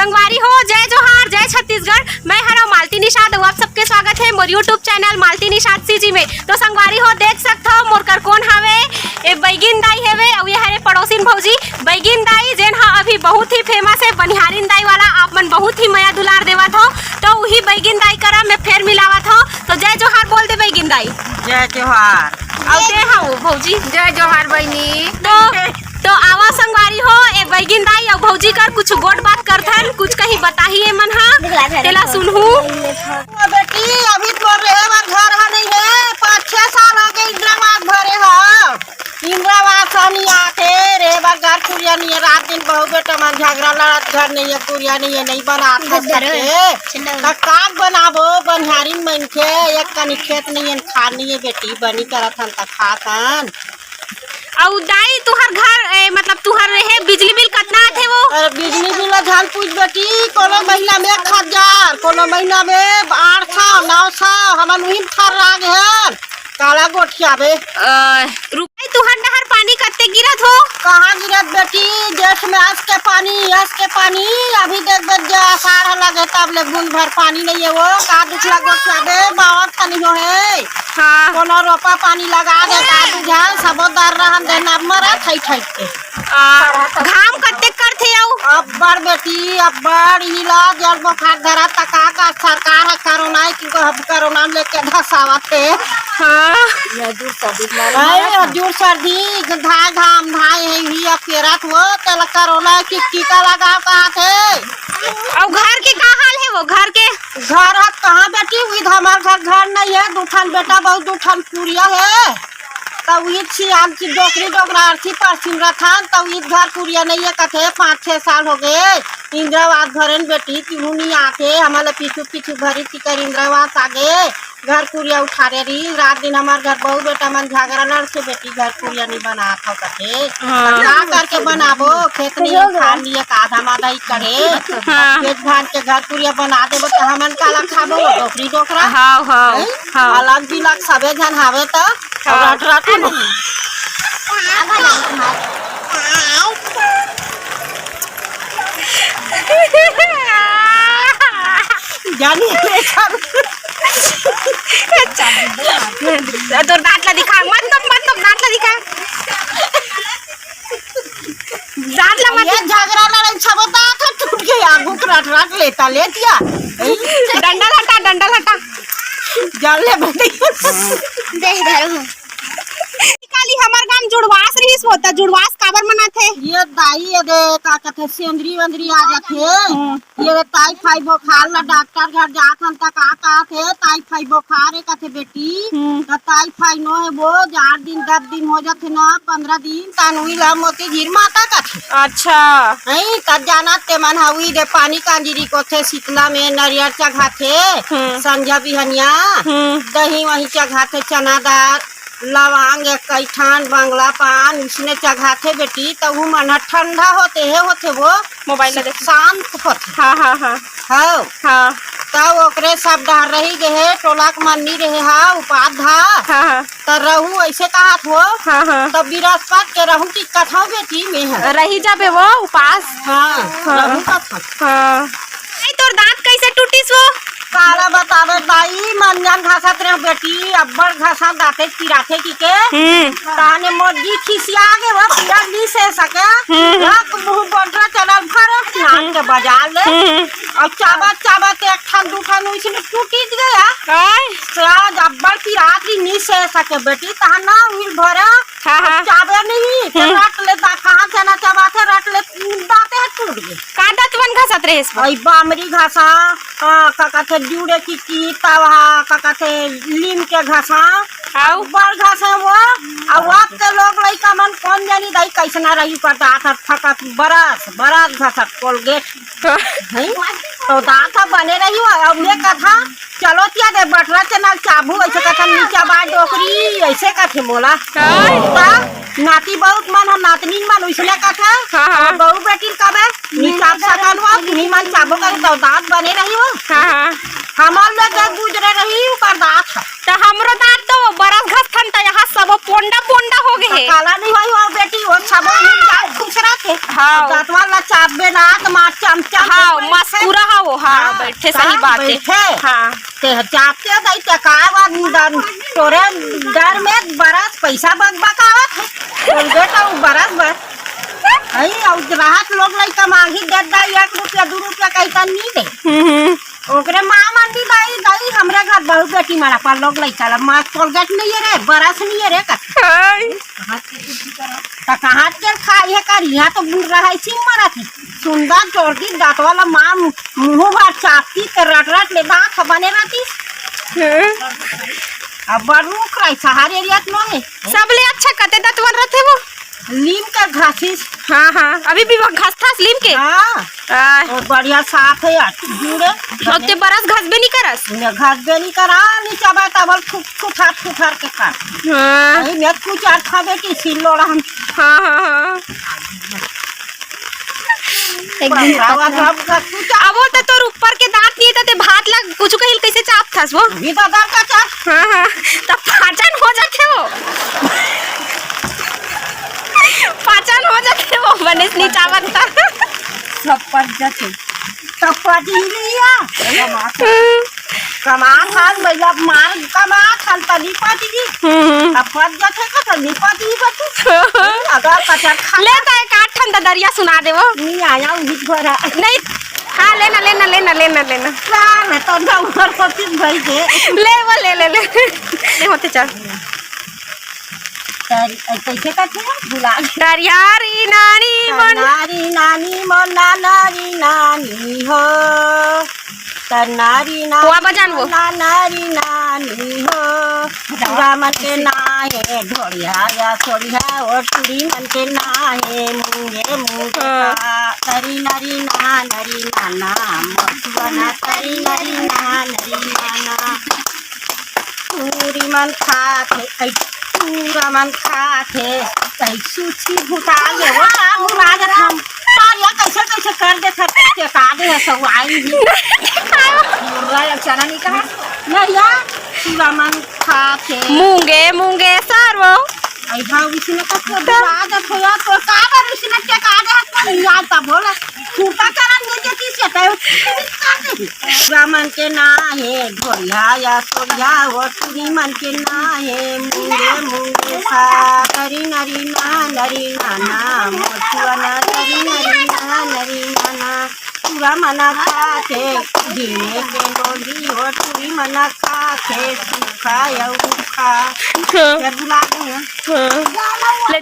संगवारी हो, जय जोहार, जय छत्तीसगढ़। मैं हरा मालती निषाद, आप सबके स्वागत है मोर यूट्यूब चैनल मालती निषाद सीजी में। तो संगवारी हो देख सकते हो मोर कर कौन हवे, ए बैगिन दाई हवे और ये हरे पड़ोसिन भौजी बैगिन दाई जेन हा अभी बहुत ही फेमस है बनिहारिन दाई वाला, आप मन बहुत ही माया दुलार देवत हो। तो वही बैगिन दाई करा मैं फिर मिलावत हो। तो जय जोहार बोल दे बैगिन दाई। जय जोहार। और दे हाँ भौजी जय जोहार बहनी। तो आवा संगवारी हो, ए बैगिन दाई और भौजी कर कुछ गोट बात करथन, कुछ कहीं बताइए मन हा तेला सुनहू। बेटी अभी तो रहे बर घर हा नहीं है, 5-6 साल हो गए इंद्रावास भरे हा। इंद्रावास नहीं आते रे बर घर कुरिया नहीं है, रात दिन बहु बेटा मन झगड़ा लड़त घर नहीं है, कुरिया नहीं है, नहीं बना काग बनाबो बनिहारिन मन के एक कनी खेत नहीं है, खान नहीं है बेटी बनी करत हन त खातन। और दाई तुहर घर मतलब तुहर रहे बिजली बिल कितना आथे वो? अरे बिजली बिल झाल पूछ बेटी, कोनो महीना में 1000, कोनो महीना में 800 900 हमन उही थर राग है काला गोठिया बे। रुपए तुहर नहर पानी कत्ते गिरत हो? कहाँ गिरत बेटी, जेठ में हंस के पानी अभी देख बे जे आषाढ़ लगे तब ले बूंद भर पानी नहीं है वो का दूसरा गोठिया बे बावत पानी हो है। हाँ कोनो रोपा पानी लगा दे का बुझाल सबोदार रहन दे ना मरा थई के। घाम कत्ते करथे आउ? अब्बड़ बेटी अब्बड़ हिला जल बुखार धरा तका का सरकार है कोरोना की कोरोना लेके धसावत है। हाँ दूर सर्दी धाय घाम धाय है ही अब पेरत हो तेल कोरोना की टीका लगाओ कहाँ थे। और घर के का हाल है वो घर के? घर है कहाँ बेटी उधर हमारे घर नहीं है, दूठान बेटा बहुत दूठान पूरिया है तब आम की डोकरी डोकरा अर्थी परसिम रथान तब घर कुरिया नहीं है कथे 5-6 साल हो गए इंद्रावास भरन बेटी तिहू नहीं आते हमारे पीछू भरी तिकर इंद्रावास आगे घर कुरिया उठा रही रात दिन हमारे घर बहु बेटा मन झगड़ा लड़ से बेटी घर कुरिया नहीं बना था कथे क्या करके बनाबो खेत नहीं खान लिए आधा माधा ही करे खेत धान के घर कुरिया बना देबो तो हमन काला खाबो डोकरी डोकरा। हाँ हाँ अलग बिलग सबे जन हावे तो रट रट जानी तो दांत ला दिखा मत दांत ला दिखा दांत ला मत। ये झगड़ा लड़ाई सब दांत टूट गया गुक रट रट लेता ले दिया डंडा हटा जान ले बेटी दे धरो काली हमार गांव जुड़वास रहीस होता जुड़वास काबर मनाथे? ये दाई ये दे का कहते सेंद्री वंद्री आ जाथे ये ताई फाई बुखार ला डॉक्टर घर जाथन त का थे ताई फाई बुखार है कहते बेटी त ताई फाई नो है वो 8 दिन 10 दिन हो जाथे ना 15 दिन तानुई ला मोती गिर माता कहते। अच्छा नहीं तब जाना ते मन हवी दे पानी कांजिरी को थे शीतला में नरियर चघा थे संझा बिहनिया दही वही चघा थे चना दाल लवांग कैठान बंगला पान उसने चघाते बेटी तब वो मन ठंडा होते वो मोबाइल में देख शांत होते। हाँ हाँ हाँ हाँ हाँ तब ओकरे सब डर रही गए टोलाक मन्नी रहे हा उपाध था हाँ तब रहू ऐसे कहा हो हाँ हाँ तब बृहस्पति के रहू की कथा बेटी में है रही जाबे वो उपास। हाँ रहू कथा। हाँ तोर दांत कैसे टूटीस वो? काला बतावे दाई मंजन घासत रहे बेटी अब्बड़ घासा दाते पिराथे की के ताने मोदी खिसिया गे वो पिरा ली से सके एक मुंह बंटरा चलल भर नाक के बाजार ले अब चाबत एक ठान दू ठान उसने टूटी गया आज अब्बड़ पिराती नी से सके बेटी तहां ना उल भरा चाबे नहीं रट ले ता कहां से ना चाबाते रट ले दाते टूट गए कांदा तुवन घासत रहे इस भाई बामरी घासा काका थे जुड़े की तवा काका थे लीम के घासा आउ बड़ घासा वो अब वक्त के लोग लइका मन कौन जानी दाई कैसना रही करता आथा थकत बरस घासा कोलगेट है तो दांत बने रही हो अब ये कथा चलो तिया दे बटरा चना चाबू ऐसे कथा नीचा बाय डोकरी ऐसे कथे मोला नाती बहुत मन हम नातनी मन उसने कथा बहु बेटी कबे नीचा सकन हो तुम्ही मन चाबू कर तो दांत बने रही हो। हमार लोग गुजरे रही ऊपर दांत तो हमरो दांत तो बरस घस थन त यहाँ सब पोंडा हो गए काला नहीं हुई बेटी वो सब खुश रहते हाँ दांतवा ला चापबे ना तो मार चमचा हाँ मस्कुरा हाँ वो हाँ बैठे सही बात है बैठे हाँ ते चापते दई ते का तोरे डर में बरस पैसा बकावत है बेटा वो बरस बस आई और ग्राहक लोग लइका मांगी दे दई 1 रुपया 2 रुपया कहता नहीं दे ओकरे माँ मंडी दई दई हमरे घर बहुत बेटी मारा पर लोग लइका ला माँ कोलगेट नहीं है रे बरस नहीं है रे का कहाँ के खाई है कर यहाँ तो बुढ़ रहा है सी मरा थी सुंदर चोरती दांत वाला माँ मुँह भार चापती के रट रट ले बाँख बने रहती अब बड़ू कराई सहारे एरिया नो है सबले अच्छा कते दतवन रहते वो नीम का घासिस हाँ हाँ अभी भी घास था नीम के हाँ और बढ़िया साफ है जुड़े अब ते बरस घास भी नहीं करस घास बे नहीं करा नीचा बात अब फुठार के काट हाँ नहीं मैं कुछ आर खा बेटी सिलोड़ा हम हाँ हाँ एक दिन अब वो तो तोर ऊपर के दांत नहीं तो ते भात लग कुछ कहिल कैसे चाप थस वो भी तो दाल का चाप हाँ हाँ तब पाचन हो जाते वो पाचन हो जाते वो बनेस नहीं चावत था सब पट जाते सब पट ही लिया कमा खान भैया मार कमा खान तली पाती जी अब पट जाते का तली पाती बच्चे अगर कचर खा ले तो एक आठ ठंडा दरिया सुना दे वो नहीं आया उहित भरा नहीं हाँ लेना मैं तो नंबर पति भाई दे ले वो ले होते चल कैसे करते हैं बुला दरियारी नानी मन नारी नानी मोना नारी नानी हो नारी हुआ बजान वो नारी नानी हो रामन के नाहे ढोड़िया या छोड़िया और चूड़ी मन के नाहे मुंगे तरी नरी नाना मधुबना तरी नरी नाना पूरी मन खाते पूरा मन खाते सूची भुटा ले वो घुमा दे हम पारिया कैसे कर दे सकते का दे सब आई भी मुर्रा चना नहीं कहा नहीं यार पूरा मन खाते मूंगे सरवो आई हाँ उसने का तो आदत हो या तो का बार उसने क्या का आदत नहीं आता बोला छूटा चरण नहीं देती से तो रामन के नाहे ढोलिया या सोलिया और तुरी मन के नाहे मुंगे सा करी नरी नाना मोचुआना करी नरी नाना पूरा मना खाते जीने के डोली और तुरी मना खाते सूखा या उखा बुला दूँ